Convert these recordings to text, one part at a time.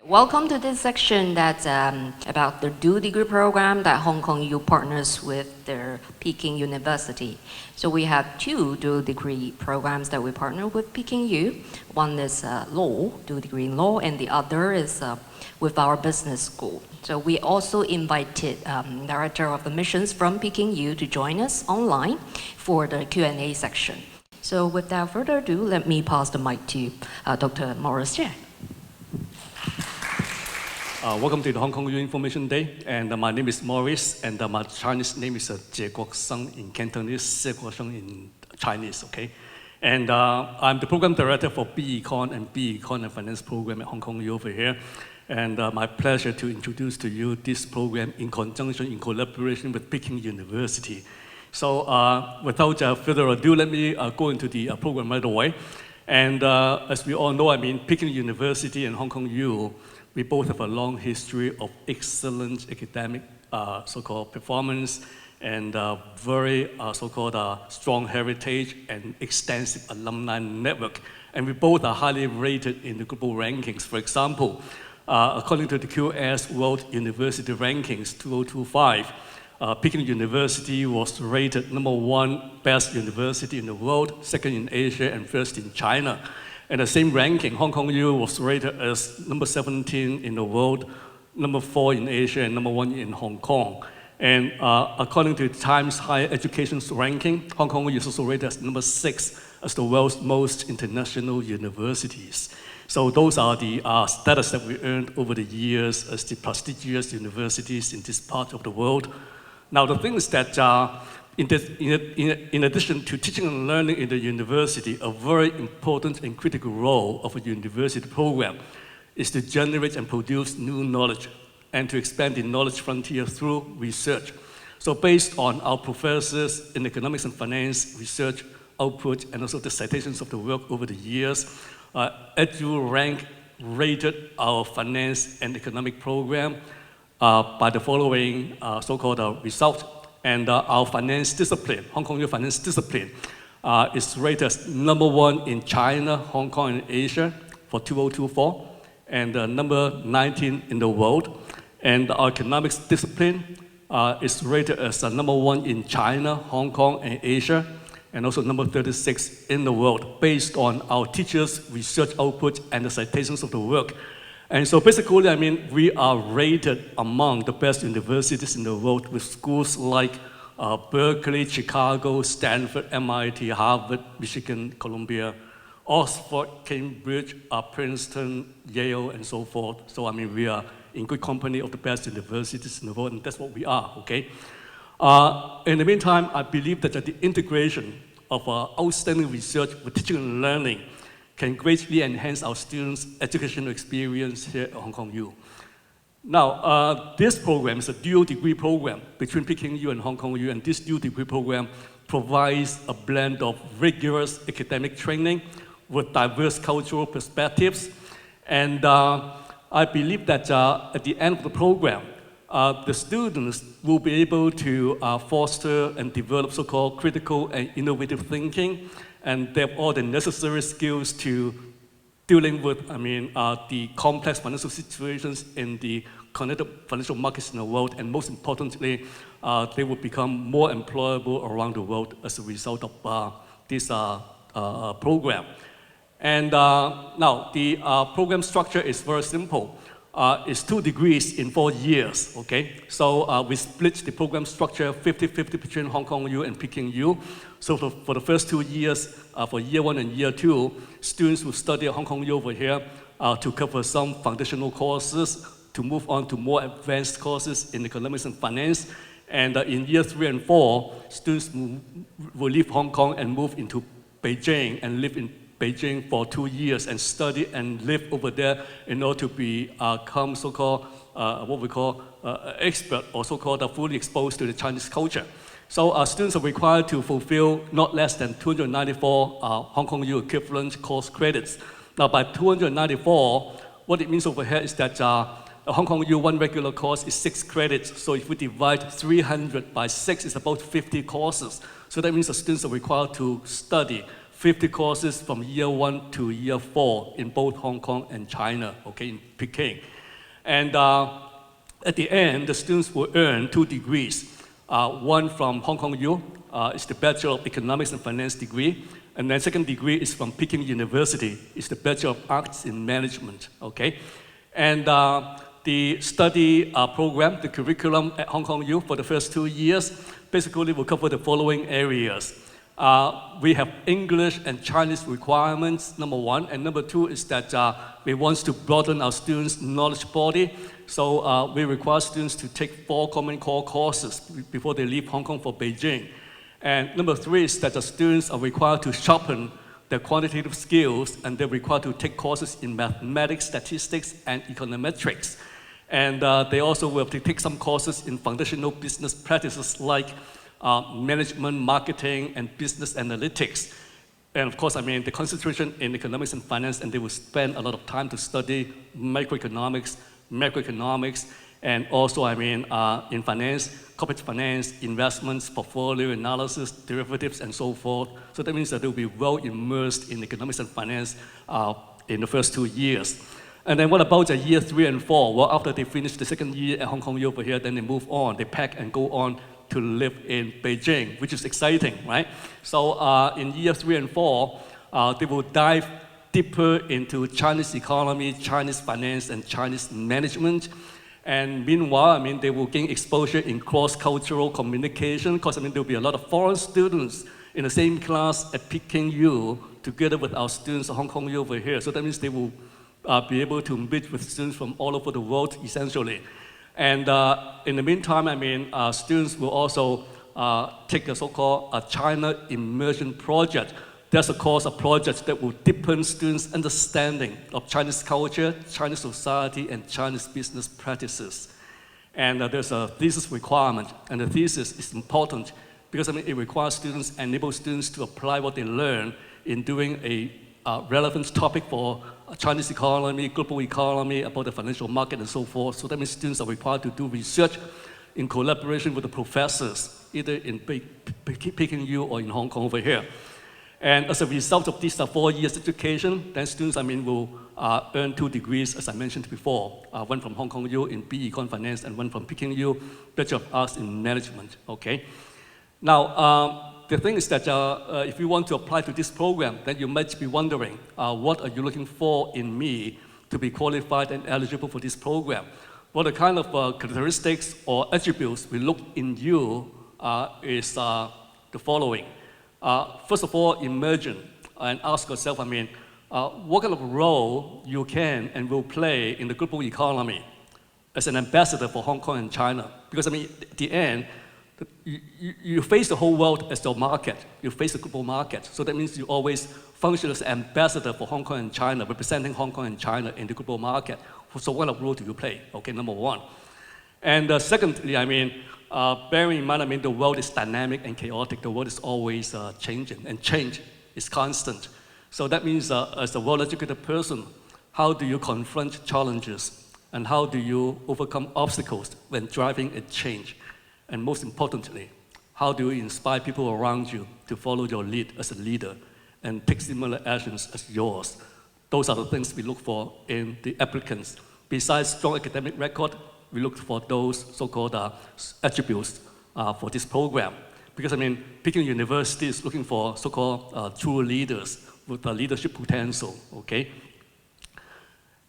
Welcome to this section that's about the dual degree program that Hong Kong U partners with their Peking University. So we have two dual degree programs that we partner with Peking U. One is law, dual degree in law, and the other is with our business school. So we also invited Director of Admissions from Peking U to join us online for the Q&A section. So without further ado, let me pass the mic to Dr. Morris Jie. Welcome to the Hong Kong U Information Day, and my name is Morris, and my Chinese name is Jie Guosheng in Cantonese, Xie Guosheng in Chinese, okay? And I'm the Program Director for B-Econ and B-Econ and Finance Program at Hong Kong U over here. And my pleasure to introduce to you this program in conjunction, in collaboration with Peking University. So without further ado, let me go into the program right away. And as we all know, I mean, Peking University and Hong Kong U, we both have a long history of excellent academic so-called performance and very so-called strong heritage and extensive alumni network. And we both are highly rated in the global rankings. For example, according to the QS World University Rankings 2025, Peking University was rated #1 best university in the world, second in Asia, and first in China. In the same ranking, Hong Kong U was rated as #17 in the world, #4 in Asia, and #1 in Hong Kong. And according to Times Higher Education ranking, Hong Kong U is also rated as #6 as the world's most international universities. So those are the status that we earned over the years as the prestigious universities in this part of the world. Now the thing is that in addition to teaching and learning in the university, a very important and critical role of a university program is to generate and produce new knowledge and to expand the knowledge frontier through research. So based on our professors in economics and finance research output and also the citations of the work over the years, EduRank rated our finance and economic program by the following so-called result. And our finance discipline, Hong Kong U finance discipline, is rated as #1 in China, Hong Kong, and Asia for 2024, and number 19 in the world. And our economics discipline is rated as #1 in China, Hong Kong, and Asia, and also number 36 in the world, based on our teachers' research output and the citations of the work. And so basically, I mean, we are rated among the best universities in the world with schools like Berkeley, Chicago, Stanford, MIT, Harvard, Michigan, Columbia, Oxford, Cambridge, Princeton, Yale, and so forth. So I mean, we are in good company of the best universities in the world, and that's what we are, okay? In the meantime, I believe that the integration of outstanding research with teaching and learning can greatly enhance our students' educational experience here at Hong Kong U. Now, this program is a dual degree program between Peking U and Hong Kong U, and this dual degree program provides a blend of rigorous academic training with diverse cultural perspectives. And I believe that at the end of the program, the students will be able to foster and develop so-called critical and innovative thinking, and they have all the necessary skills to dealing with, I mean, the complex financial situations in the connected financial markets in the world, and most importantly, they will become more employable around the world as a result of this program. And now, the program structure is very simple. It's 2 degrees in 4 years, okay? So we split the program structure 50-50 between Hong Kong U and Peking U. So for the first 2 years, for year 1 and year 2, students will study at Hong Kong U over here to cover some foundational courses, to move on to more advanced courses in economics and finance. And in year 3 and 4, students will leave Hong Kong and move into Beijing and live in Beijing for 2 years and study and live over there in order to become so-called, what we call expert, or so-called fully exposed to the Chinese culture. So students are required to fulfill not less than 294 Hong Kong U equivalent course credits. Now by 294, what it means over here is that Hong Kong U 1 regular course is 6 credits. So if we divide 300 by 6, it's about 50 courses. So that means the students are required to study 50 courses from year 1 to year 4 in both Hong Kong and China, okay, in Peking. And at the end, the students will earn 2 degrees. One from Hong Kong U, is the Bachelor of Economics and Finance degree. And then second degree is from Peking University, it's the Bachelor of Arts in Management, okay? And the study program, the curriculum at Hong Kong U for the first 2 years, basically will cover the following areas. We have English and Chinese requirements, number 1. And number 2 is that we want to broaden our students' knowledge body. So we require students to take 4 common core courses before they leave Hong Kong for Beijing. And number 3 is that the students are required to sharpen their quantitative skills, and they're required to take courses in mathematics, statistics, and econometrics. And they also will have to take some courses in foundational business practices like management, marketing, and business analytics. And of course, I mean, the concentration in economics and finance, and they will spend a lot of time to study microeconomics, macroeconomics, and also, I mean, in finance, corporate finance, investments, portfolio analysis, derivatives, and so forth. So that means that they'll be well immersed in economics and finance in the first 2 years. And then what about the year 3 and 4? Well, after they finish the second year at Hong Kong U over here, then they move on, they pack and go on to live in Beijing, which is exciting, right? So in year 3 and 4, they will dive deeper into Chinese economy, Chinese finance, and Chinese management. And meanwhile, I mean, they will gain exposure in cross-cultural communication, because I mean, there will be a lot of foreign students in the same class at Peking U, together with our students at Hong Kong U over here. So that means they will be able to meet with students from all over the world, essentially. And in the meantime, I mean, students will also take a so-called China Immersion Project. That's a project that will deepen students' understanding of Chinese culture, Chinese society, and Chinese business practices. And there's a thesis requirement, and the thesis is important because I mean, it requires students, enables students to apply what they learn in doing a relevant topic for Chinese economy, global economy, about the financial market, and so forth. So that means students are required to do research in collaboration with the professors, either in Peking U or in Hong Kong over here. And as a result of this 4 years education, then students, I mean, will earn 2 degrees, as I mentioned before, one from Hong Kong U in BE Econ Finance and one from Peking U, Bachelor of Arts in Management, okay? Now, the thing is that if you want to apply to this program, then you might be wondering, what are you looking for in me to be qualified and eligible for this program? Well, the kind of characteristics or attributes we look in you is the following. First of all, immersion, and ask yourself, I mean, what kind of role you can and will play in the global economy as an ambassador for Hong Kong and China? Because I mean, at the end, you face the whole world as your market. You face the global market. So that means you always function as an ambassador for Hong Kong and China, representing Hong Kong and China in the global market. So what kind of role do you play? Okay, number 1. And secondly, I mean, bearing in mind, I mean, the world is dynamic and chaotic. The world is always changing, and change is constant. So that means as a well-educated person, how do you confront challenges? And how do you overcome obstacles when driving a change? And most importantly, how do you inspire people around you to follow your lead as a leader and take similar actions as yours? Those are the things we look for in the applicants. Besides strong academic record, we look for those so-called attributes for this program. Because I mean, Peking University is looking for so-called true leaders with leadership potential, okay?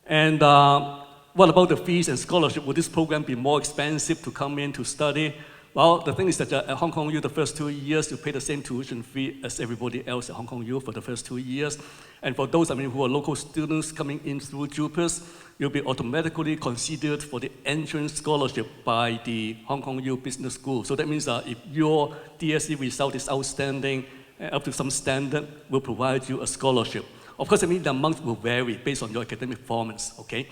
And what about the fees and scholarship? Will this program be more expensive to come in to study? Well, the thing is that at Hong Kong U, the first 2 years, you pay the same tuition fee as everybody else at Hong Kong U for the first 2 years. And for those, I mean, who are local students coming in through JUPAS, you'll be automatically considered for the entrance scholarship by the Hong Kong U Business School. So that means if your DSE result is outstanding, up to some standard, we'll provide you a scholarship. Of course, I mean, the amount will vary based on your academic performance, okay?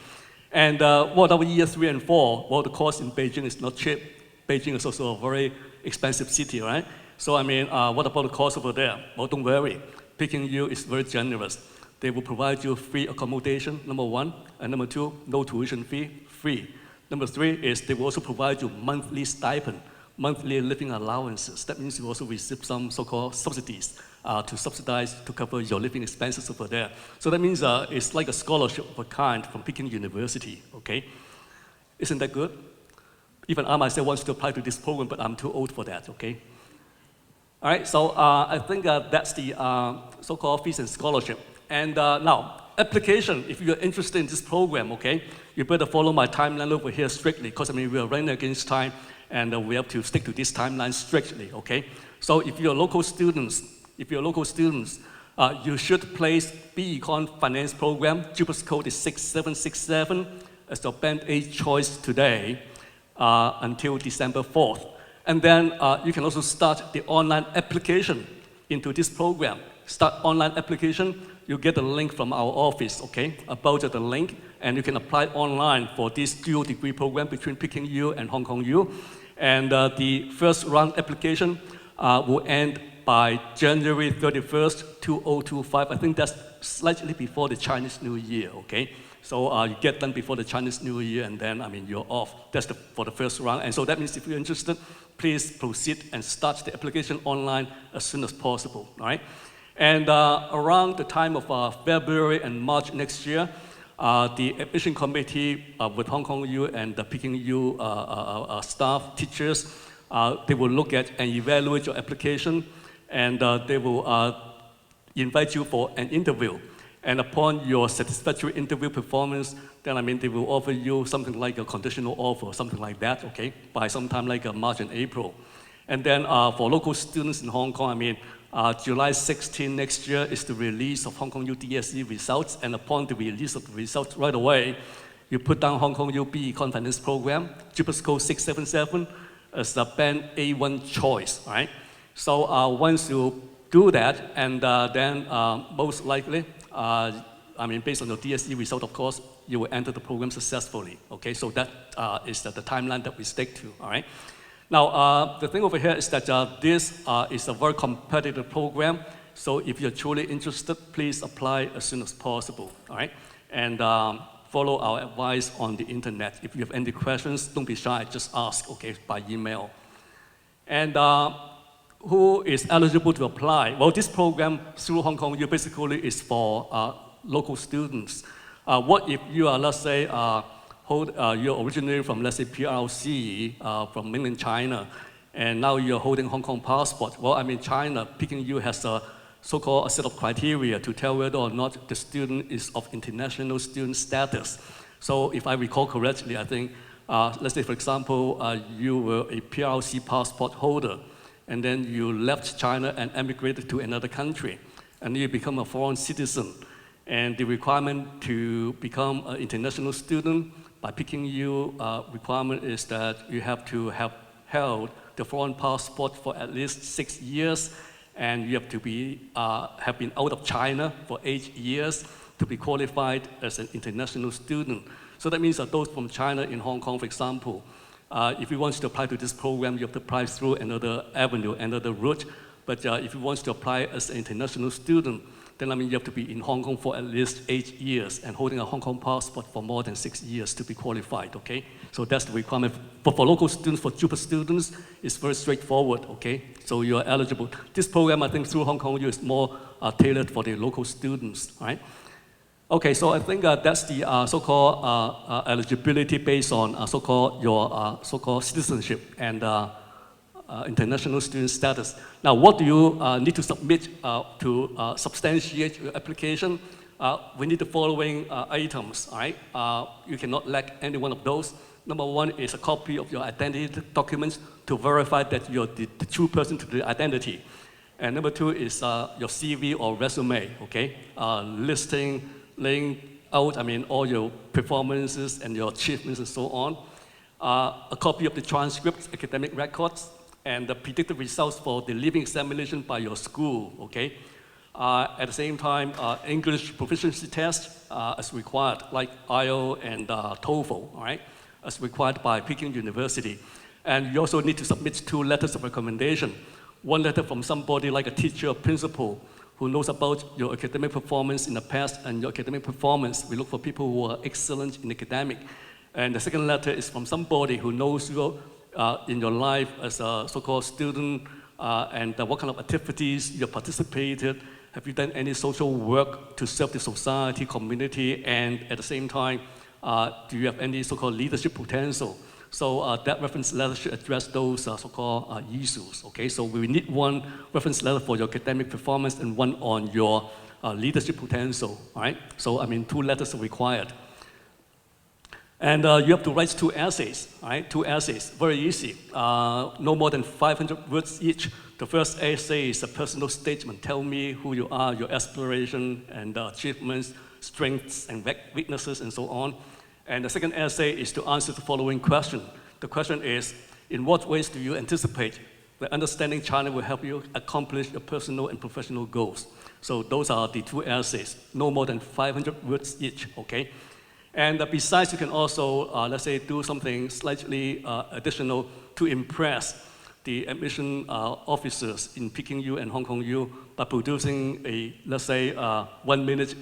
And what about year 3 and 4? Well, the cost in Beijing is not cheap. Beijing is also a very expensive city, right? So I mean, what about the cost over there? Well, don't worry. Peking U is very generous. They will provide you free accommodation, number 1. And number 2, no tuition fee, free. Number 3 is they will also provide you monthly stipend, monthly living allowances. That means you also receive some so-called subsidies to subsidize, to cover your living expenses over there. So that means it's like a scholarship of a kind from Peking University, okay? Isn't that good? Even I myself wants to apply to this program, but I'm too old for that, okay? All right, so I think that's the so-called fees and scholarship. And now, application, if you're interested in this program, okay, you better follow my timeline over here strictly, because I mean, we are running against time, and we have to stick to this timeline strictly, okay? So if you're local students, you should place B-Econ Finance Program. JUPAS code is 6767 as your Band A choice today until December 4th. And then you can also start the online application into this program. Start online application, you get a link from our office, okay, about the link, and you can apply online for this dual degree program between Peking U and Hong Kong U. And the first round application will end by January 31st, 2025. I think that's slightly before the Chinese New Year, okay? So you get done before the Chinese New Year, and then, I mean, you're off. That's for the first round. And so that means if you're interested, please proceed and start the application online as soon as possible, all right? And around the time of February and March next year, the admission committee with Hong Kong U and the Peking U staff, teachers, they will look at and evaluate your application, and they will invite you for an interview. And upon your satisfactory interview performance, then I mean they will offer you something like a conditional offer, something like that, okay, by sometime like March and April. And then for local students in Hong Kong, I mean, July 16 next year is the release of Hong Kong U DSE results, and upon the release of the results right away, you put down Hong Kong U B-Econ Finance Program, JUPAS code 677 as the Band A1 choice, right? So once you do that, and then most likely, I mean, based on your DSE result, of course, you will enter the program successfully, okay? So that is the timeline that we stick to, all right? Now, the thing over here is that this is a very competitive program, so if you're truly interested, please apply as soon as possible, all right? And follow our advice on the internet. If you have any questions, don't be shy, just ask, okay, by email. And who is eligible to apply? Well, this program through Hong Kong U basically is for local students. What if you are, let's say, you're originally from, let's say, PRC, from mainland China, and now you're holding Hong Kong passport? Well, I mean, China, Peking U has a so-called set of criteria to tell whether or not the student is of international student status. So if I recall correctly, I think, let's say, for example, you were a PRC passport holder, and then you left China and emigrated to another country, and you become a foreign citizen. And the requirement to become an international student by Peking U requirement is that you have to have held the foreign passport for at least 6 years, and you have to be, have been out of China for 8 years to be qualified as an international student. So that means that those from China in Hong Kong, for example, if you want to apply to this program, you have to apply through another avenue, another route. But if you want to apply as an international student, then I mean you have to be in Hong Kong for at least 8 years and holding a Hong Kong passport for more than 6 years to be qualified, okay? So that's the requirement. But for local students, for JUPAS students, it's very straightforward, okay? So you are eligible. This program, I think, through Hong Kong U is more tailored for the local students, right? Okay, so I think that's the so-called eligibility based on so-called your so-called citizenship and international student status. Now, what do you need to submit to substantiate your application? We need the following items, all right? You cannot lack any one of those. Number one is a copy of your identity documents to verify that you're the true person to the identity. And number two is your CV or resume, okay? Laying out, I mean, all your performances and your achievements and so on. A copy of the transcripts, academic records, and the predicted results for the leaving examination by your school, okay? At the same time, English proficiency test as required, like IELTS and TOEFL, all right? As required by Peking University. And you also need to submit 2 letters of recommendation. One letter from somebody like a teacher or principal who knows about your academic performance in the past and your academic performance. We look for people who are excellent in academic. And the second letter is from somebody who knows you in your life as a so-called student and what kind of activities you have participated. Have you done any social work to serve the society, community, and at the same time, do you have any so-called leadership potential? So that reference letter should address those so-called issues, okay? So we need one reference letter for your academic performance and one on your leadership potential, all right? So, I mean, 2 letters are required. And you have to write 2 essays, all right? 2 essays, very easy. No more than 500 words each. The first essay is a personal statement. Tell me who you are, your aspiration and achievements, strengths and weaknesses, and so on. And the second essay is to answer the following question. The question is, in what ways do you anticipate that understanding China will help you accomplish your personal and professional goals? So those are the 2 essays, no more than 500 words each, okay? And besides, you can also, let's say, do something slightly additional to impress the admission officers in Peking U and Hong Kong U by producing a, let's say, 1-minute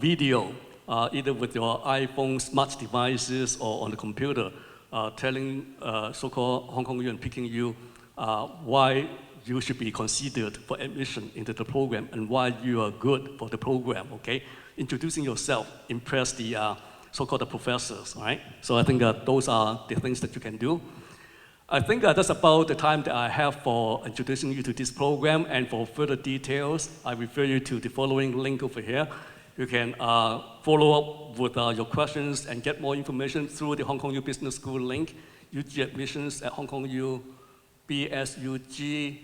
video, either with your iPhone, smart devices, or on the computer, telling so-called Hong Kong U and Peking U why you should be considered for admission into the program and why you are good for the program, okay? Introducing yourself, impress the so-called the professors, all right? So I think those are the things that you can do. I think that's about the time that I have for introducing you to this program, and for further details, I refer you to the following link over here. You can follow up with your questions and get more information through the Hong Kong U Business School link, UG Admissions at Hong Kong U BSUG,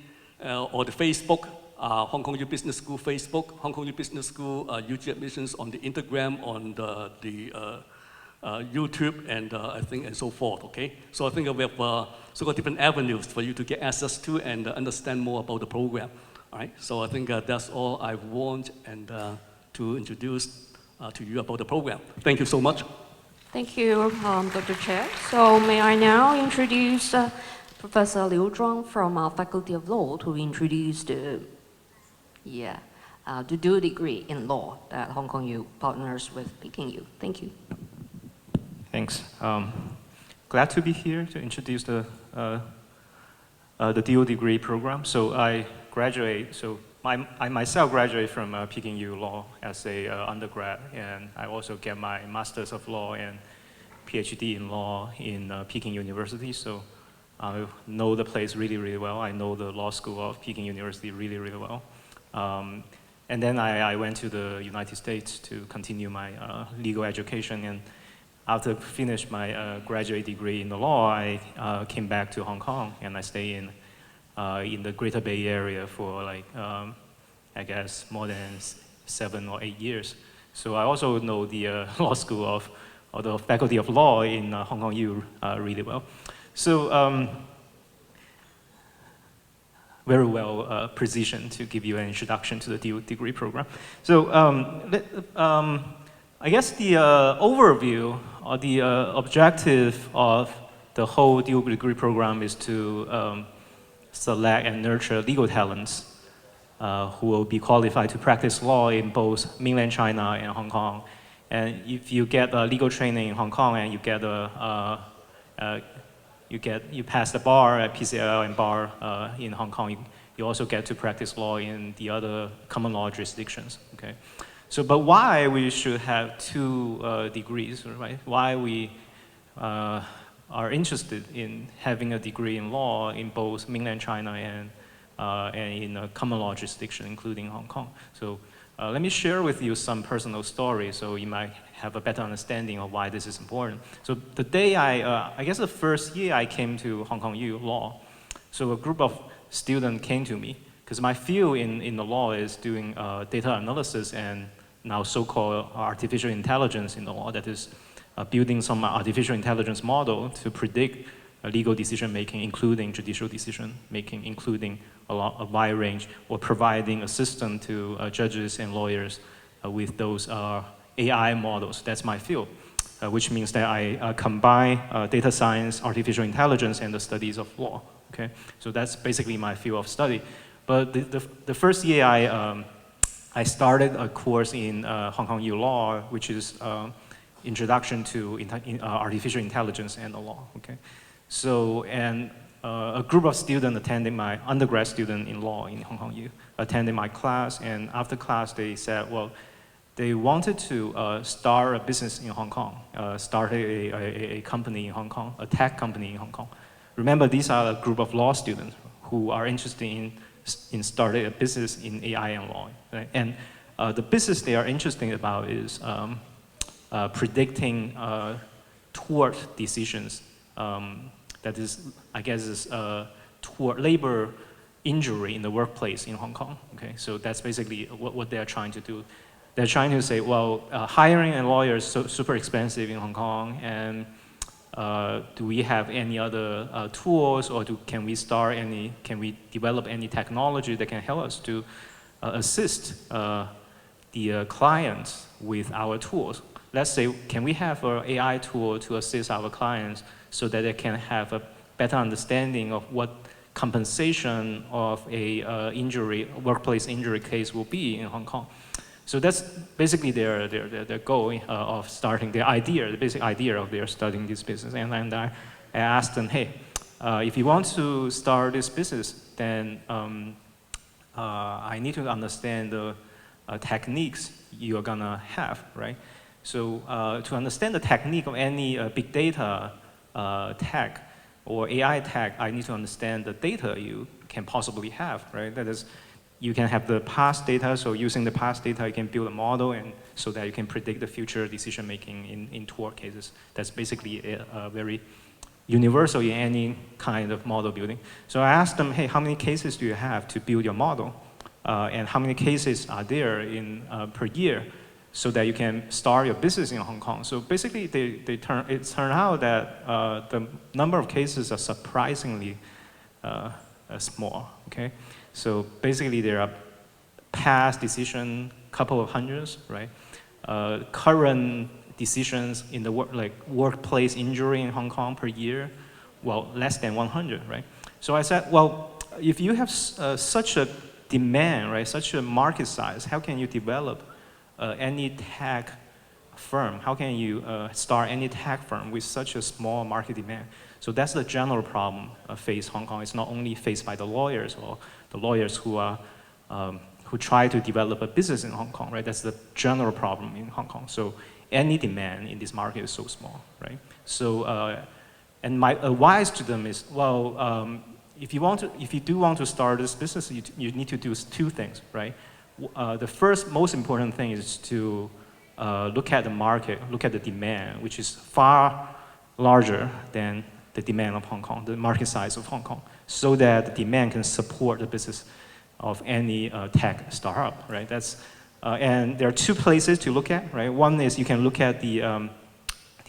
or the Facebook, Hong Kong U Business School Facebook, Hong Kong U Business School UG Admissions on the Instagram, on the YouTube, and I think, and so forth, okay? So I think we have so-called different avenues for you to get access to and understand more about the program, all right? So I think that's all I want and to introduce to you about the program. Thank you so much. Thank you, Dr. Chair. So may I now introduce Professor Liu Zhuang from our Faculty of Law to introduce the dual degree in law that Hong Kong U partners with Peking U. Thank you. Thanks. Glad to be here to introduce the dual degree program. So I graduate, I myself graduate from Peking U Law as a undergrad, and I also get my Masters of Law and PhD in Law in Peking University. So I know the place really, really well. I know the law school of Peking University really, really well. And then I went to the United States to continue my legal education. And after finished my graduate degree in the law, I came back to Hong Kong, and I stayed in the Greater Bay Area for like, I guess, more than 7 or 8 years. So I also know the law school or the Faculty of Law in Hong Kong U really well. So very well positioned to give you an introduction to the dual degree program. So I guess the overview or the objective of the whole dual degree program is to select and nurture legal talents who will be qualified to practice law in both mainland China and Hong Kong. And if you get legal training in Hong Kong and you get you pass the bar at PCL and bar in Hong Kong, you also get to practice law in the other common law jurisdictions. Okay. So, but why we should have 2 degrees, right? Why we are interested in having a degree in law in both mainland China and in a common law jurisdiction, including Hong Kong. So let me share with you some personal stories so you might have a better understanding of why this is important. So the day I guess the first year I came to Hong Kong U Law, so a group of students came to me, because my field in the law is doing data analysis and now so-called artificial intelligence in the law, that is building some artificial intelligence model to predict legal decision-making, including judicial decision-making, including a wide range, or providing assistance to judges and lawyers with those AI models. That's my field, which means that I combine data science, artificial intelligence, and the studies of law. Okay, so that's basically my field of study. But the first year I started a course in Hong Kong U Law, which is Introduction to Artificial Intelligence and the Law. Okay, so and a group of students attending my undergrad student in law in Hong Kong U attended my class, and after class they said, well, they wanted to start a business in Hong Kong, start a company in Hong Kong, a tech company in Hong Kong. Remember, these are a group of law students who are interested in starting a business in AI and law. Right? And the business they are interested about is predicting tort decisions. That is, I guess, is tort labor injury in the workplace in Hong Kong. Okay, so that's basically what they are trying to do. They're trying to say, well, hiring a lawyer is super expensive in Hong Kong, and do we have any other tools, or can we develop any technology that can help us to assist the clients with our tools? Let's say, can we have an AI tool to assist our clients so that they can have a better understanding of what compensation of a workplace injury case will be in Hong Kong? So that's basically their goal of starting, the basic idea of their starting this business. And I asked them, hey, if you want to start this business, then I need to understand the techniques you're gonna have, right? So to understand the technique of any big data tech or AI tech, I need to understand the data you can possibly have, right? That is, you can have the past data, so using the past data, you can build a model and so that you can predict the future decision making in tort cases. That's basically a very universal in any kind of model building. So I asked them, hey, how many cases do you have to build your model? And how many cases are there per year so that you can start your business in Hong Kong? So basically, it turned out that the number of cases are surprisingly small, okay? So basically, there are past decision, couple of hundreds, right? Current decisions in the workplace injury in Hong Kong per year, well, less than 100, right? So I said, well, if you have such a demand, right, such a market size, how can you develop any tech firm? How can you start any tech firm with such a small market demand? So that's the general problem faced Hong Kong. It's not only faced by the lawyers or the lawyers who try to develop a business in Hong Kong, right? That's the general problem in Hong Kong. So any demand in this market is so small, right? So, and my advice to them is, well, if you do want to start this business, you need to do two things, right? The first, most important thing is to look at the market, look at the demand, which is far larger than the demand of Hong Kong, the market size of Hong Kong, so that the demand can support the business of any tech startup, right? And there are two places to look at, right? One is you can look at the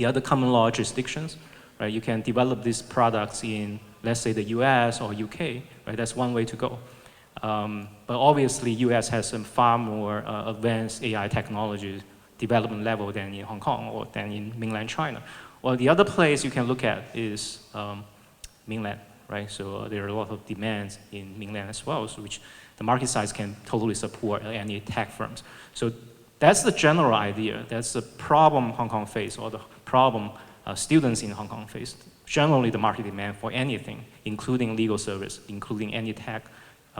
other common law jurisdictions, right? You can develop these products in, let's say, the US or UK, right? That's one way to go. But obviously, US has some far more advanced AI technology development level than in Hong Kong or than in mainland China. Well, the other place you can look at is mainland, right? So there are a lot of demands in mainland as well, so which the market size can totally support any tech firms. So that's the general idea. That's the problem Hong Kong face, or the problem students in Hong Kong face. Generally, the market demand for anything, including legal service, including any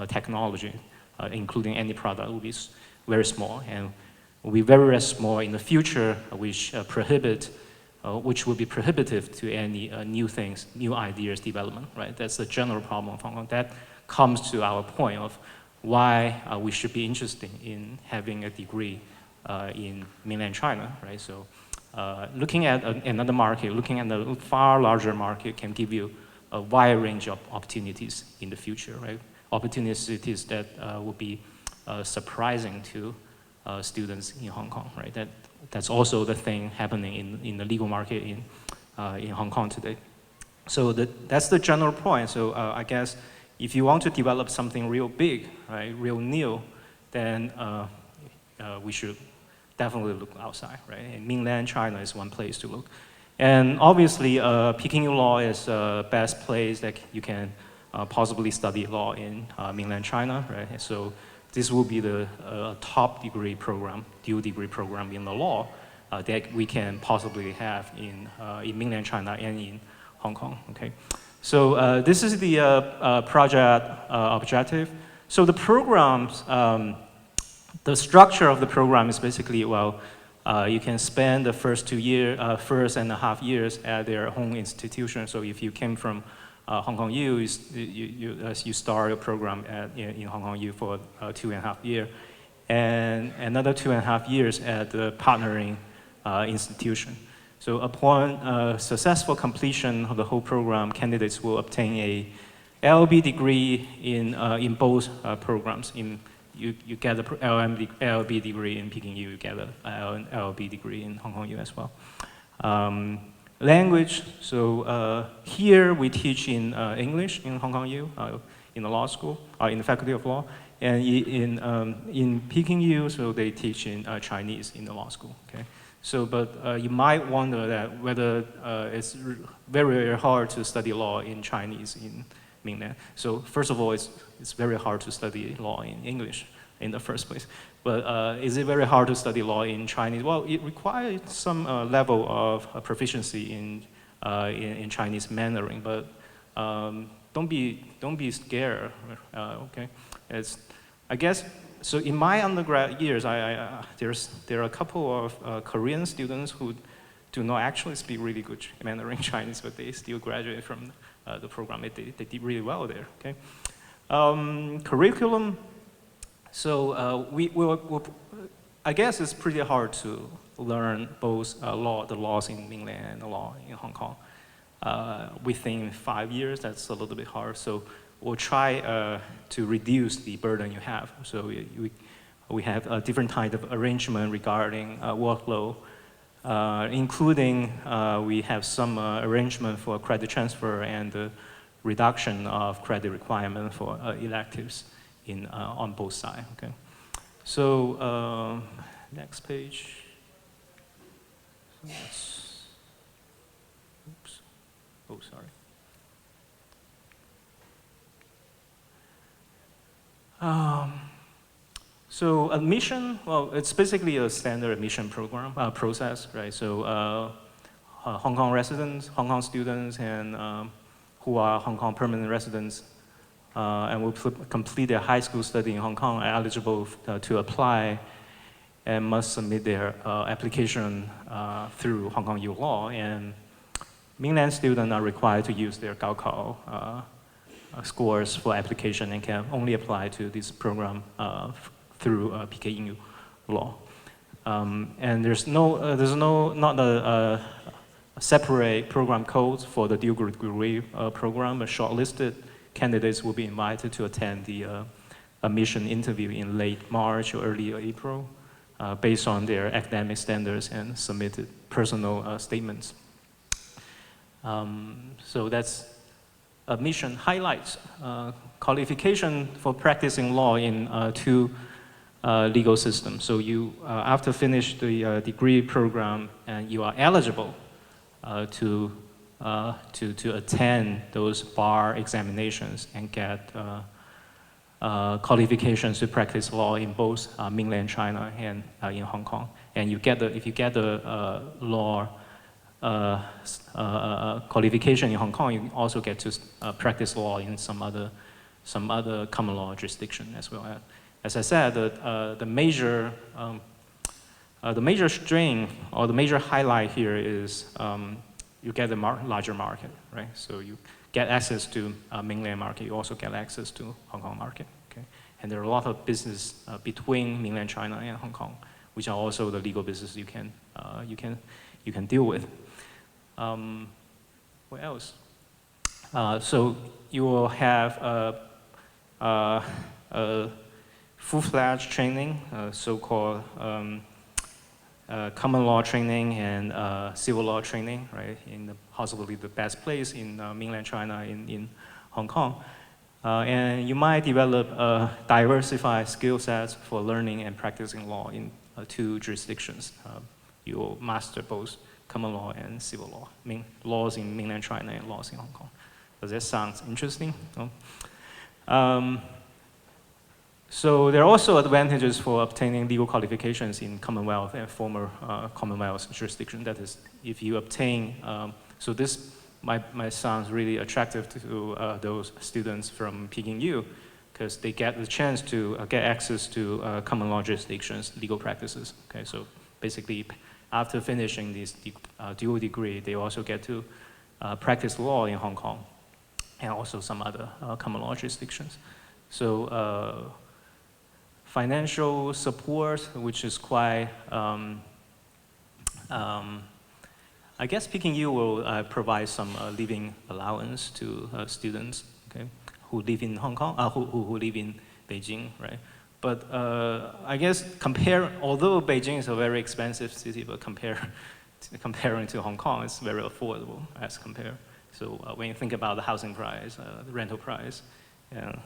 technology, including any product, will be very small, and will be very, very small in the future, which will be prohibitive to any new things, new ideas development, right? That's the general problem of Hong Kong. That comes to our point of why we should be interested in having a degree in mainland China, right? So looking at another market, looking at a far larger market can give you a wide range of opportunities in the future, right? Opportunities that will be surprising to students in Hong Kong, right? That's also the thing happening in the legal market in Hong Kong today. So that's the general point. So I guess if you want to develop something real big, right, real new, then we should definitely look outside, right? And mainland China is one place to look. And obviously, PKU law is the best place that you can possibly study law in mainland China, right? So this will be the top degree program, dual degree program in the law that we can possibly have in mainland China and in Hong Kong, okay? So this is the project objective. So the programs The structure of the program is basically, well, you can spend the first 1.5 years at their home institution. So if you came from Hong Kong U, you start a program in Hong Kong U for 2.5 years, and another 2.5 years at the partnering institution. So upon successful completion of the whole program, candidates will obtain a LLB degree in both programs. You get the LLB degree in Peking U, you get an LLB degree in Hong Kong U as well. Language, so here we teach in English in Hong Kong U, in the law school, in the Faculty of Law. And in Peking U, so they teach in Chinese in the law school, okay? So, but you might wonder that whether it's very, very hard to study law in Chinese in mainland. So first of all, it's very hard to study law in English in the first place. But is it very hard to study law in Chinese? Well, it requires some level of proficiency in Chinese Mandarin, but don't be scared, okay? I guess, so in my undergrad years, there are a couple of Korean students who do not actually speak really good Mandarin Chinese, but they still graduate from the program. They did really well there, okay? Curriculum, so I guess it's pretty hard to learn both the laws in mainland and the law in Hong Kong. Within 5 years, that's a little bit hard. So we'll try to reduce the burden you have. So we have a different type of arrangement regarding workload, including we have some arrangement for credit transfer and the reduction of credit requirement for electives on both sides. Okay. So next page. Oops. Oh, sorry. So admission, well, it's basically a standard admission program process, right? So Hong Kong residents, Hong Kong students, and who are Hong Kong permanent residents and will complete their high school study in Hong Kong are eligible to apply and must submit their application through Hong Kong U Law. And mainland students are required to use their Gaokao scores for application and can only apply to this program through PKU law. And there's not a separate program code for the dual degree program. A shortlisted candidates will be invited to attend the admission interview in late March or early April based on their academic standards and submitted personal statements. So that's admission highlights. Qualification for practicing law in two legal systems. So you, after finish the degree program, and you are eligible to attend those bar examinations and get qualifications to practice law in both mainland China and in Hong Kong. And you get if you get the law qualification in Hong Kong, you also get to practice law in some other common law jurisdiction as well. As I said, the major strain or the major highlight here is you get a larger market, right? So you get access to mainland market. You also get access to Hong Kong market. Okay, and there are a lot of business between mainland China and Hong Kong, which are also the legal business you can deal with. What else? So you will have a full-fledged training, so-called common law training and civil law training, right? In possibly the best place in mainland China, in Hong Kong. And you might develop diversified skill sets for learning and practicing law in two jurisdictions. You will master both common law and civil law, laws in mainland China and laws in Hong Kong. Does that sound interesting? No? So there are also advantages for obtaining legal qualifications in Commonwealth and former Commonwealth jurisdiction. That is, if you obtain, so this might sound really attractive to those students from Peking U. because they get the chance to get access to common law jurisdictions, legal practices. Okay, so basically, after finishing this dual degree, they also get to practice law in Hong Kong and also some other common law jurisdictions. So financial support, which is quite, I guess PKU will provide some living allowance to students, okay, who live in Hong Kong, who live in Beijing, right? But I guess although Beijing is a very expensive city, but comparing to Hong Kong, it's very affordable as compared. So when you think about the housing price, the rental price, and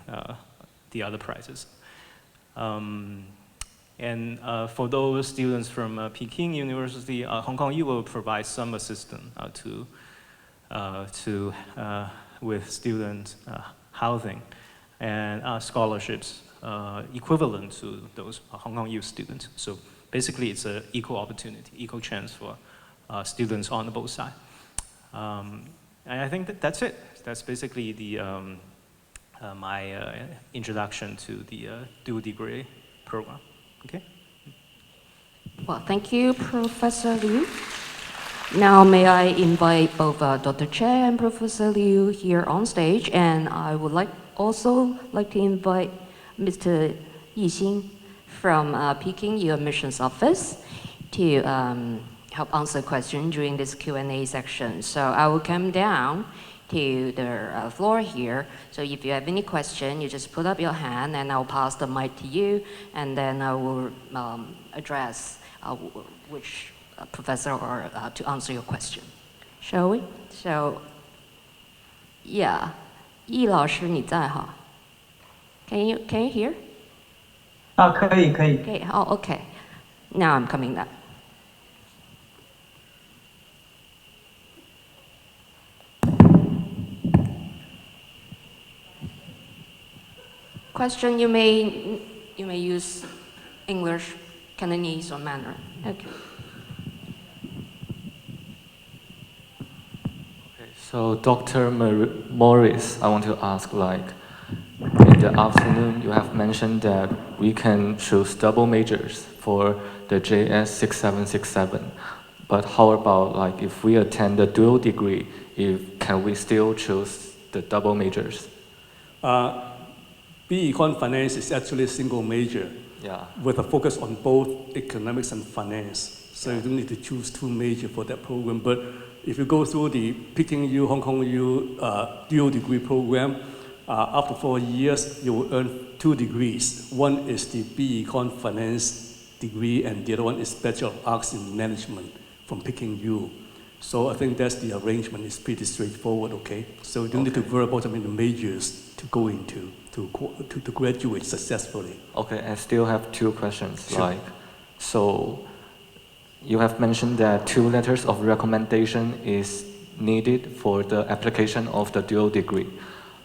the other prices. And for those students from Peking University, Hong Kong U will provide some assistance with student housing and scholarships equivalent to those Hong Kong U students. So basically, it's an equal opportunity, equal chance for students on both sides. And I think that's it. That's basically the my introduction to the dual degree program. Okay. Well, thank you, Professor Liu. Now, may I invite both Dr. Che and Professor Liu here on stage, and I would also like to invite Mr. Yixing from Peking U Admissions Office to help answer questions during this Q&A section. So I will come down to the floor here. So if you have any question, you just put up your hand and I'll pass the mic to you, and then I will address which professor or to answer your question. Shall we? So, yeah, 易老师你在哈? Can you hear? 可以。 Okay. Oh, okay. Now I'm coming back. Question, you may use English, Cantonese, or Mandarin. Okay. Okay, so Dr. Morris, I want to ask, in the afternoon, you have mentioned that we can choose double majors for the JS 6767. But how about if we attend the dual degree, can we still choose the double majors? Econ Finance is actually a single major with a focus on both economics and finance. So you don't need to choose two majors for that program. But if you go through the Peking U, Hong Kong U dual degree program, after 4 years, you will earn 2 degrees. One is the Econ Finance degree, and the other one is Bachelor of Arts in Management from Peking U. So I think that's the arrangement. It's pretty straightforward, okay? So you don't need to worry about the majors to go into to graduate successfully. Okay, I still have 2 questions. Sure. So you have mentioned that 2 letters of recommendation is needed for the application of the dual degree.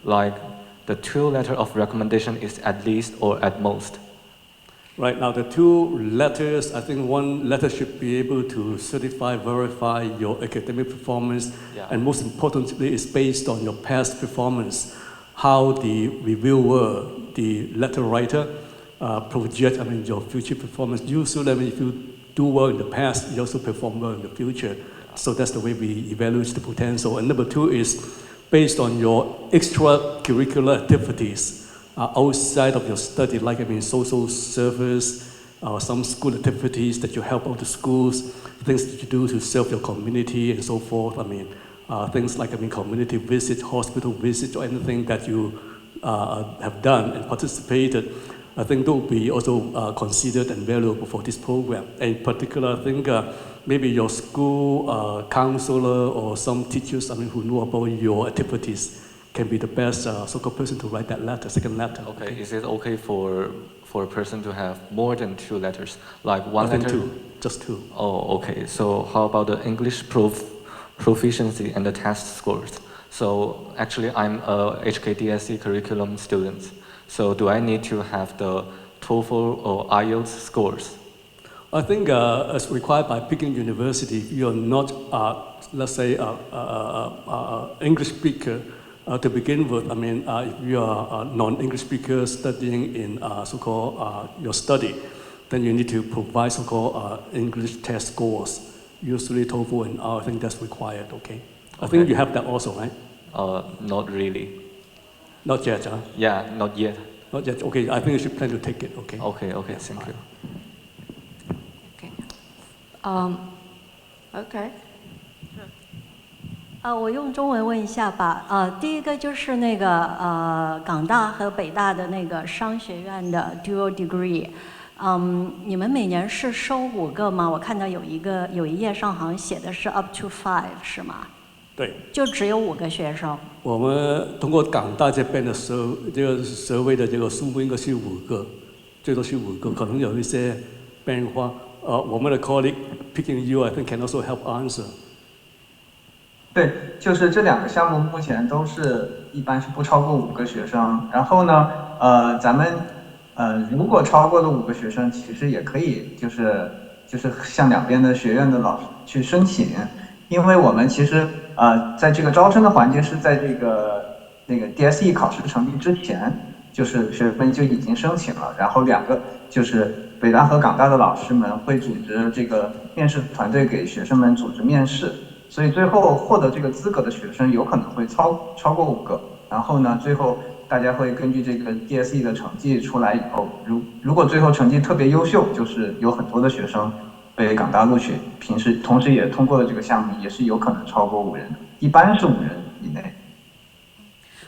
The 2 letter of recommendation is at least or at most? Right now, the 2 letters, I think 1 letter should be able to certify, verify your academic performance, and most importantly, it's based on your past performance. How the reviewer, the letter writer, project, your future performance. Usually, if you do well in the past, you also perform well in the future. So that's the way we evaluate the potential. And number 2 is based on your extracurricular activities outside of your study, social service, some school activities that you help out the schools, things that you do to serve your community and so forth. Things like community visits, hospital visits, or anything that you have done and participated. I think that will be also considered and valuable for this program. And in particular, I think maybe your school counselor or some teachers who know about your activities can be the best so-called person to write that letter, second letter. Okay, is it okay for a person to have more than 2 letters? Like 1 letter? 2, just 2. Oh, okay. So how about the English proficiency and the test scores? So actually, I'm a HKDSC curriculum student. So do I need to have the TOEFL or IELTS scores? I think as required by Peking University, you're not, let's say, English speaker, To begin with, I mean, if you are a non-English speaker studying in so-called your study, then you need to provide so-called English test scores. Usually TOEFL and R, I think that's required, okay? I think you have that also, right? Not really. Not yet, huh? Yeah, not yet. Not yet, okay, I think you should plan to take it, okay? Okay, thank you. Okay. Okay. 我用中文问一下吧。第一个就是那个港大和北大的那个商学院的 dual degree，你们每年是收5个吗？我看到有一页上好像写的是 up to 5，是吗？对。就只有5个学生。我们通过港大这边的这个survey的这个数目应该是5个，最多是5个，可能有一些变化。我们的 colleague picking you, I think can also help answer. 对，就是这2个项目目前都是一般是不超过5个学生。然后呢，咱们如果超过了5个学生，其实也可以就是向两边的学院的老师去申请，因为我们其实在这个招生的环节是在这个那个 DSE 考试成立之前，就是学生就已经申请了，然后2个就是北大和港大的老师们会组织这个面试团队给学生们组织面试。所以最后获得这个资格的学生有可能会超过5个，然后呢，最后大家会根据这个 DSE 的成绩出来以后，如果最后成绩特别优秀，就是有很多的学生被港大录取，同时也通过了这个项目，也是有可能超过5人，一般是5人以内。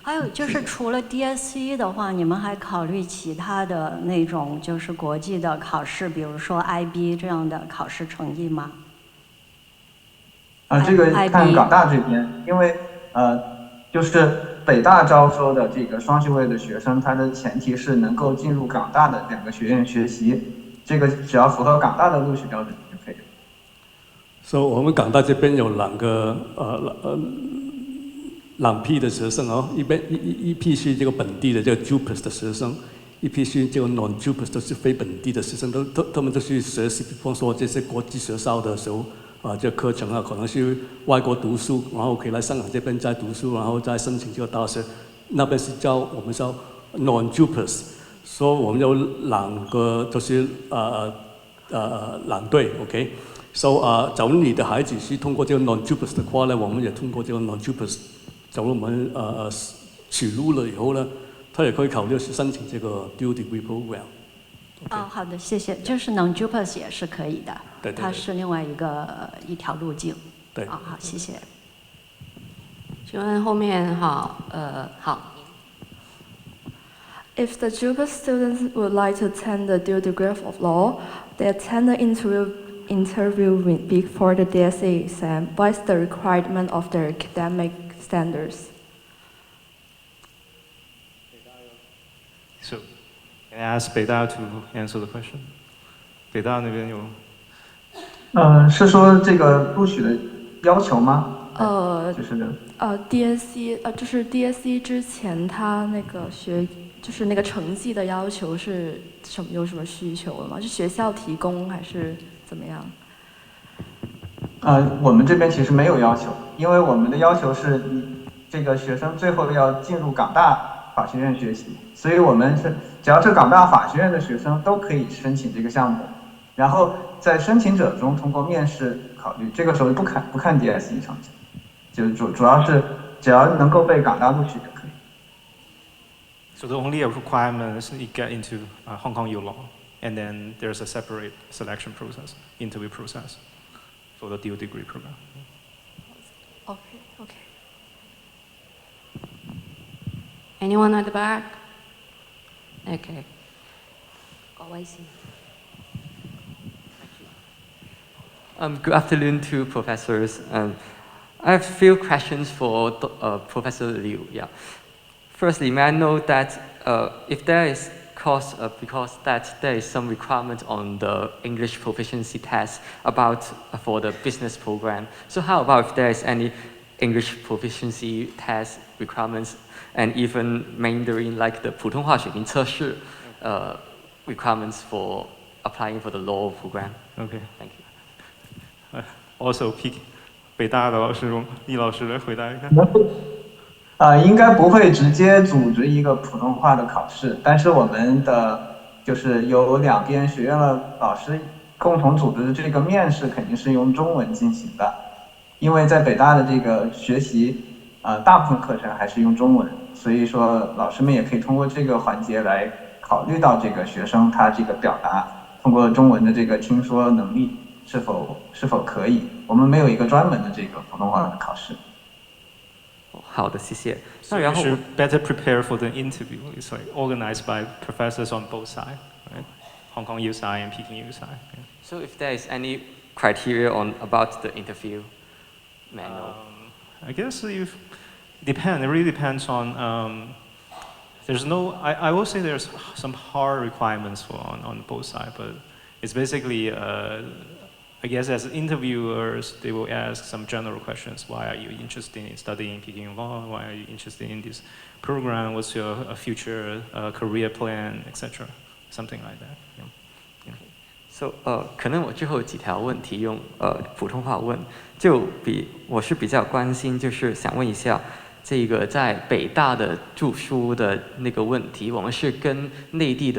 还有就是除了 DSE 的话，你们还考虑其他的那种就是国际的考试，比如说 IB 这样的考试成绩吗？这个看港大这边，因为就是北大招收的这个双学位的学生，他的前提是能够进入港大的2个学院学习，这个只要符合港大的录取标准就可以了。所以我们港大这边有2个两批的学生哦，一批是这个本地的这个 JUPAS 的学生，一批是这个 non-JUPAS 都是非本地的学生，他们都是学习，比方说这些国际学校的时候。这课程可能是外国读书，然后可以来香港这边再读书，然后再申请这个大学。那边是我们叫 non-JUPAS， 所以我们有2个就是两队 ，OK。So 假如你的孩子是通过这个 non-JUPAS 的话呢，我们也通过这个 non-JUPAS。假如我们取录了以后呢，他也可以考虑去申请这个 dual degree program。好的，谢谢。就是 non-JUPAS 也是可以的，对，它是另外一条路径。对。好，谢谢。请问后面好。If the JUPAS students would like to attend the dual degree of law, they attend the interview before the DSE exam. What is the requirement of their academic standards? So, can I ask 北大 to answer the question? 北大那边有？是说这个录取的要求吗？就是DSE 就是 DSE 之前他那个就是那个成绩的要求是有什么需求的吗？是学校提供还是怎么样？我们这边其实没有要求，因为我们的要求是你这个学生最后要进入港大法学院学习，所以我们只要是港大法学院的学生都可以申请这个项目，然后在申请者中通过面试考虑，这个时候不看 DSE 成绩，就主要是只要能够被港大录取就可以。So the only requirement is you get into Hong Kong U Law, and then there's a separate selection process, interview process, for the dual degree program. Okay. Anyone at the back? Okay. 各位先。Good afternoon to professors. I have a few questions for Professor Liu. Yeah. Firstly, may I know that if there is because there is some requirement on the English proficiency test for the business program. So how about if there is any English proficiency test requirements and even Mandarin like the 普通话水平测试 requirements for applying for the law program? Okay. Thank you. Also, 北大的老师，李老师来回答一下。应该不会直接组织一个普通话的考试，但是我们的就是有两边学院的老师共同组织的这个面试肯定是用中文进行的，因为在北大的这个学习，大部分课程还是用中文，所以说老师们也可以通过这个环节来考虑到这个学生他这个表达通过中文的这个听说能力是否可以，我们没有一个专门的这个普通话的考试。好的，谢谢。 So you should better prepare for the interview. It's like organized by professors on both sides, right? Hong Kong U side and Peking U side. Yeah. So if there is any criteria on about the interview, may I know? I guess it really depends on, there's no, I will say there's some hard requirements on both sides, but it's basically, I guess as interviewers, they will ask some general questions. Why are you interested in studying Peking law? Why are you interested in this program? What's your future career plan, etc.? Something like that. Yeah. So 可能我最后几条问题用普通话问，我是比较关心，就是想问一下，这个在北大的住宿的那个问题，我们是跟内地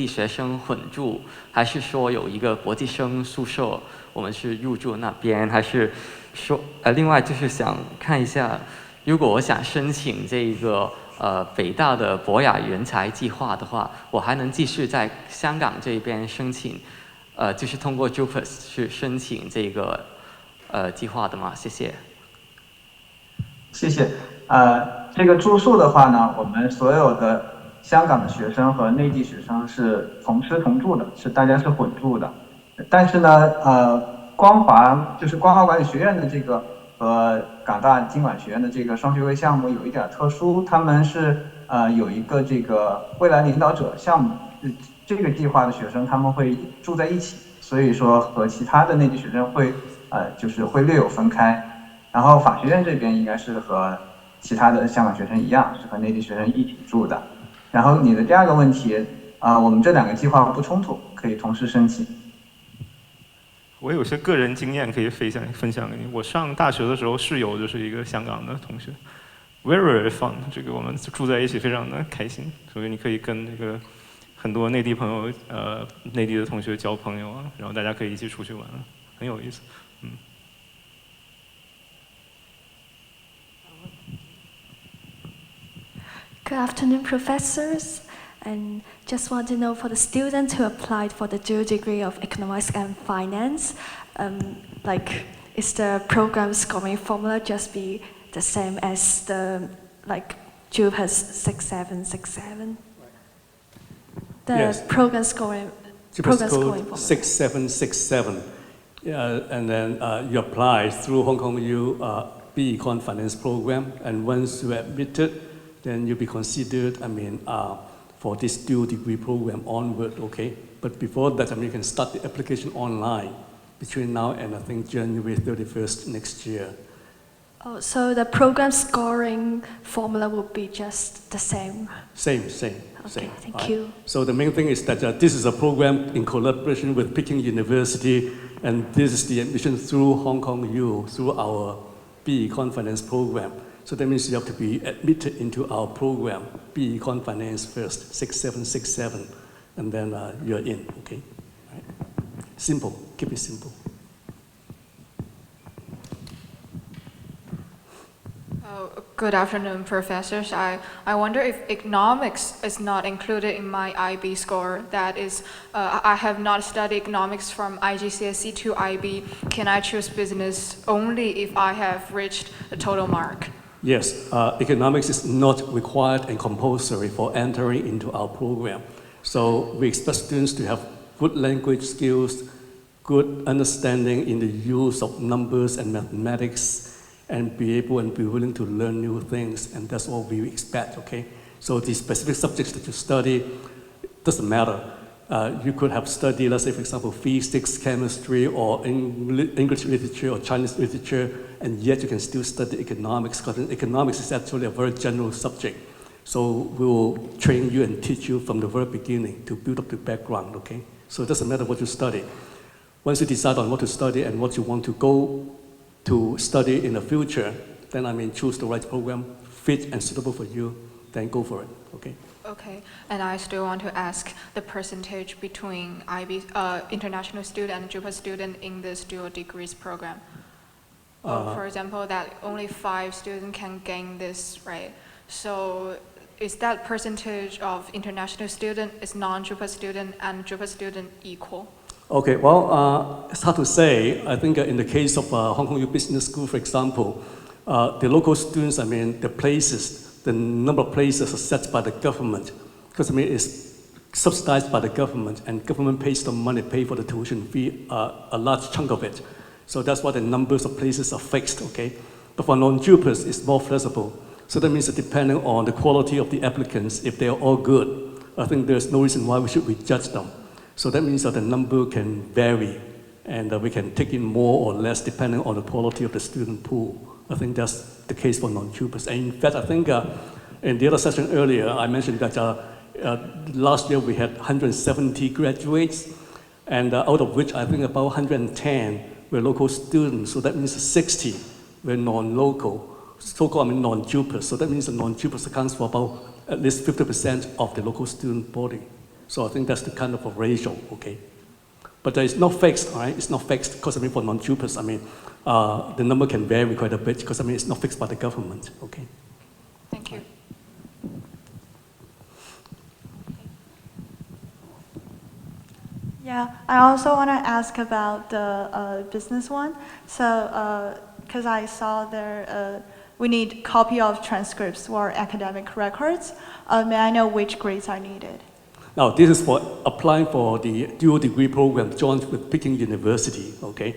学生混住，还是说有一个国际生宿舍，我们是入住那边，还是说另外就是想看一下，如果我想申请这个北大的博雅人才计划的话，我还能继续在香港这边申请，就是通过 JUPAS 去申请这个计划的吗？谢谢。谢谢。这个住宿的话呢，我们所有的香港的学生和内地学生是同吃同住的，大家是混住的。但是呢，光华管理学院的这个和港大经管学院的这个双学位项目有一点特殊，他们是有一个这个未来领导者项目，这个计划的学生他们会住在一起，所以说和其他的内地学生会会略有分开。然后法学院这边应该是和其他的香港学生一样，是和内地学生一起住的。然后你的第二个问题，我们这两个计划不冲突，可以同时申请。我有些个人经验可以分享给你。我上大学的时候，室友就是一个香港的同学 ，very fun。这个我们住在一起非常的开心，所以你可以跟这个很多内地朋友，内地的同学交朋友啊，然后大家可以一起出去玩，很有意思。Good afternoon, professors. And just want to know for the students who applied for the dual degree of economics and finance, is the program scoring formula just be the same as the JUPAS 6767? The Yes. program scoring formula. 6767. And then you apply through Hong Kong U Econ Finance program, and once you are admitted, then you'll be considered, for this dual degree program onward, okay? But before that, you can start the application online between now and I think January 31st next year. Oh, so the program scoring formula will be just the same? Same. Okay, thank you. So the main thing is that this is a program in collaboration with Peking University, and this is the admission through Hong Kong U, through our Econ Finance program. So that means you have to be admitted into our program, Econ Finance first, 6767, and then you're in, okay? Right? Simple, keep it simple. Good afternoon, professors. I wonder if economics is not included in my IB score. That is, I have not studied economics from IGCSE to IB. Can I choose business only if I have reached the total mark? Yes, economics is not required and compulsory for entering into our program. So we expect students to have good language skills, good understanding in the use of numbers and mathematics, and be able and be willing to learn new things, and that's what we expect, okay? So the specific subjects that you study doesn't matter. You could have studied, let's say, for example, physics, chemistry, or English literature, or Chinese literature, and yet you can still study economics, because economics is actually a very general subject. So we will train you and teach you from the very beginning to build up the background, okay? So it doesn't matter what you study. Once you decide on what to study and what you want to go to study in the future, then choose the right program fit and suitable for you, then go for it, okay? Okay, and I still want to ask the percentage between international student and JUPA student in this dual degrees program. For example, that only 5 students can gain this, right? So is that percentage of international student, is non-JUPA student and JUPA student equal? Okay, well, it's hard to say. I think in the case of Hong Kong U Business School, for example, the local students, I mean, the number of places are set by the government, because I mean, it's subsidized by the government, and government pays the money, pay for the tuition fee, a large chunk of it. So that's why the numbers of places are fixed, okay? But for non-JUPAs, it's more flexible. So that means that depending on the quality of the applicants, if they are all good, I think there's no reason why we should rejudge them. So that means that the number can vary, and we can take in more or less depending on the quality of the student pool. I think that's the case for non-JUPAs. And in fact, I think in the other session earlier, I mentioned that last year we had 170 graduates, and out of which I think about 110 were local students. So that means 60 were non-local, so-called non-JUPAs. So that means the non-JUPAs accounts for about at least 50% of the local student body. So I think that's the kind of a ratio, okay? But it's not fixed, all right? It's not fixed because I mean for non-JUPAs, I mean, the number can vary quite a bit because I mean it's not fixed by the government, okay? Thank you. Yeah, I also want to ask about the business one. So, because I saw there, we need copy of transcripts or academic records. May I know which grades are needed? Now, this is for applying for the dual degree program joined with Peking University, okay?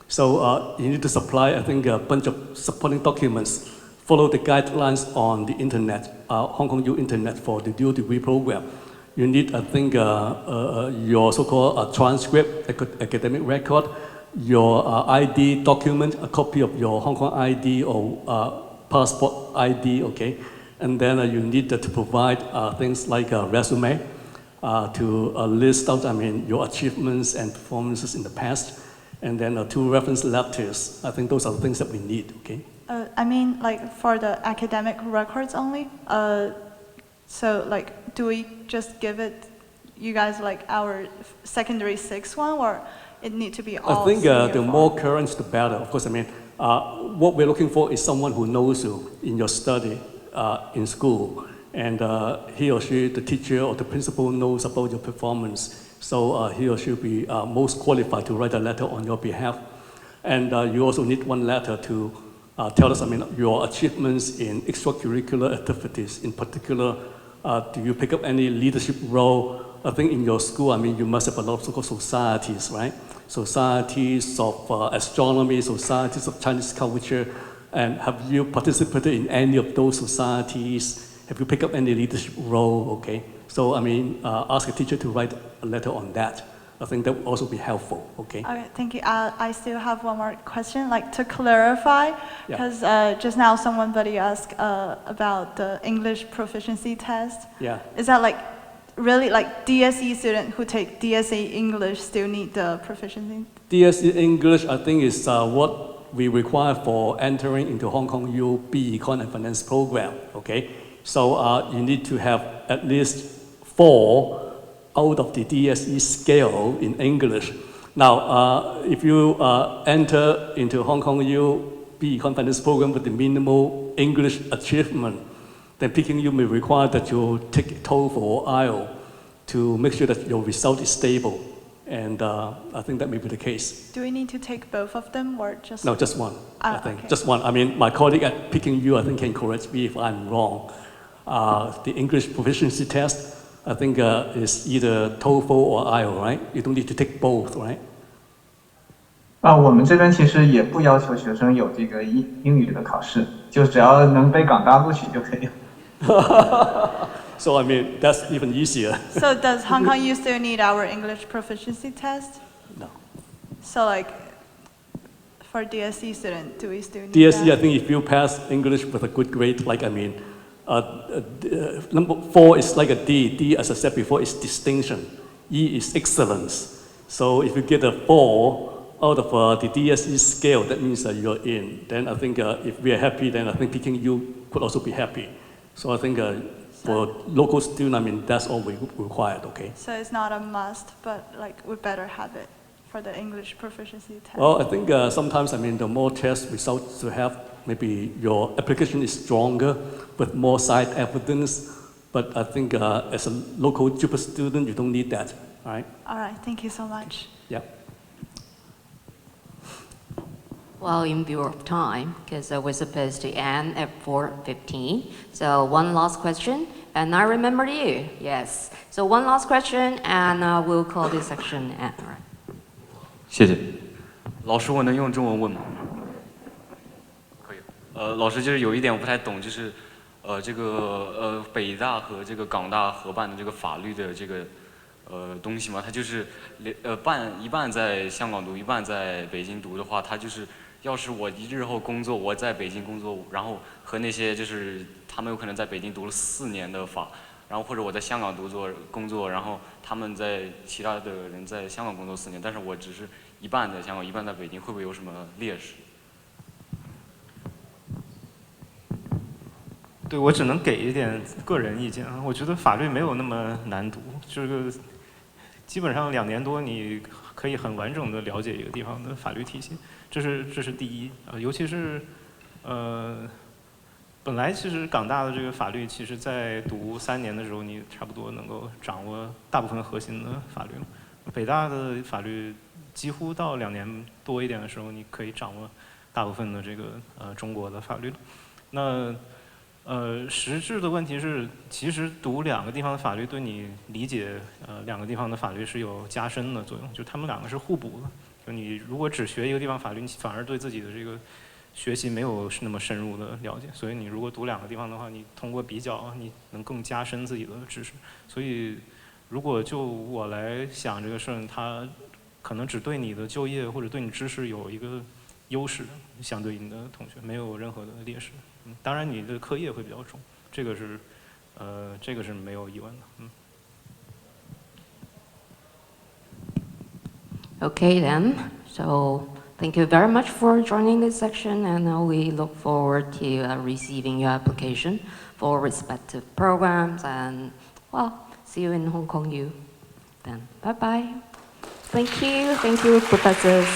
So you need to supply, I think, a bunch of supporting documents, follow the guidelines on the internet, Hong Kong U Internet for the dual degree program. You need, I think, your so-called transcript, academic record, your ID document, a copy of your Hong Kong ID or passport ID, okay? And then you need to provide things like a resume to list out, I mean, your achievements and performances in the past, and then 2 reference letters. I think those are the things that we need, okay? I mean, like for the academic records only. So, like, do we just give it, you guys, like our secondary 6 one, or it need to be all? I think the more current, the better. Of course, I mean, what we're looking for is someone who knows you in your study in school, and he or she, the teacher or the principal, knows about your performance. So he or she will be most qualified to write a letter on your behalf. And you also need one letter to tell us, I mean, your achievements in extracurricular activities. In particular, do you pick up any leadership role? I think in your school, I mean, you must have a lot of so-called societies, right? Societies of astronomy, societies of Chinese culture. And have you participated in any of those societies? Have you picked up any leadership role, okay? So, I mean, ask a teacher to write a letter on that. I think that would also be helpful, okay? Okay, thank you. I still have one more question, like to clarify, because just now somebody asked about the English proficiency test. Yeah. Is that like really like DSE student who take DSE English still need the proficiency? DSE English, I think, is what we require for entering into Hong Kong U Econ and Finance program, okay? So you need to have at least 4 out of the DSE scale in English. Now, if you enter into Hong Kong U Econ Finance program with the minimal English achievement, then Peking U may require that you take TOEFL or IELTS to make sure that your result is stable. And I think that may be the case. Do we need to take both of them or just? No, just one, I think. Okay. Just one. I mean, my colleague at Peking U, I think, can correct me if I'm wrong. The English proficiency test, I think, is either TOEFL or IELTS, right? You don't need to take both, right? 我们这边其实也不要求学生有这个英语的考试，就只要能被港大录取就可以了。So, I mean, that's even easier. So does Hong Kong U still need our English proficiency test? No. So like, for DSE student, do we still need DSE, that? I think if you pass English with a good grade, like, I mean, number 4 is like a D. D, as I said before, is distinction. E is excellence. So if you get a 4 out of the DSE scale, that means that you're in. Then I think if we are happy, then I think PKU could also be happy. So I think for local student, I mean, that's all we required, okay? So it's not a must, but like we better have it for the English proficiency test. Well, I think sometimes, I mean, the more test results you have, maybe your application is stronger with more side evidence. But I think as a local JUPA student, you don't need that, right? All right, thank you so much. Yeah. Well, in view of time, because we're supposed to end at 4:15. So one last question, and I remember you. Yes. So one last question, and we'll call this section end. Right. 谢谢。老师，我能用中文问吗？可以。老师，就是有一点我不太懂，就是这个北大和这个港大合办的这个法律的这个东西嘛，它就是一半在香港读，一半在北京读的话，它就是要是我日后工作，我在北京工作，然后和那些就是他们有可能在北京读了4年的法，然后或者我在香港工作，然后他们其他的人在香港工作4年，但是我只是一半在香港，一半在北京，会不会有什么劣势？对，我只能给一点个人意见啊。我觉得法律没有那么难读，这个基本上2年多你可以很完整的了解一个地方的法律体系，这是第一啊。尤其是本来其实港大的这个法律，其实在读3年的时候，你差不多能够掌握大部分核心的法律了。北大的法律几乎到2年多一点的时候，你可以掌握大部分的这个中国的法律了。那实质的问题是，其实读2个地方的法律对你理解2个地方的法律是有加深的作用，就他们2个是互补的。就你如果只学一个地方法律，你反而对自己的这个学习没有那么深入的了解。所以你如果读2个地方的话，你通过比较，你能更加深自己的知识。所以如果就我来想这个事儿，它可能只对你的就业或者对你知识有一个优势，相对你的同学没有任何的劣势。当然，你的课业会比较重，这个是没有疑问的。Okay then. So thank you very much for joining this section, and we look forward to receiving your application for respective programs. And well, see you in Hong Kong U. Then bye bye. Thank you, professors.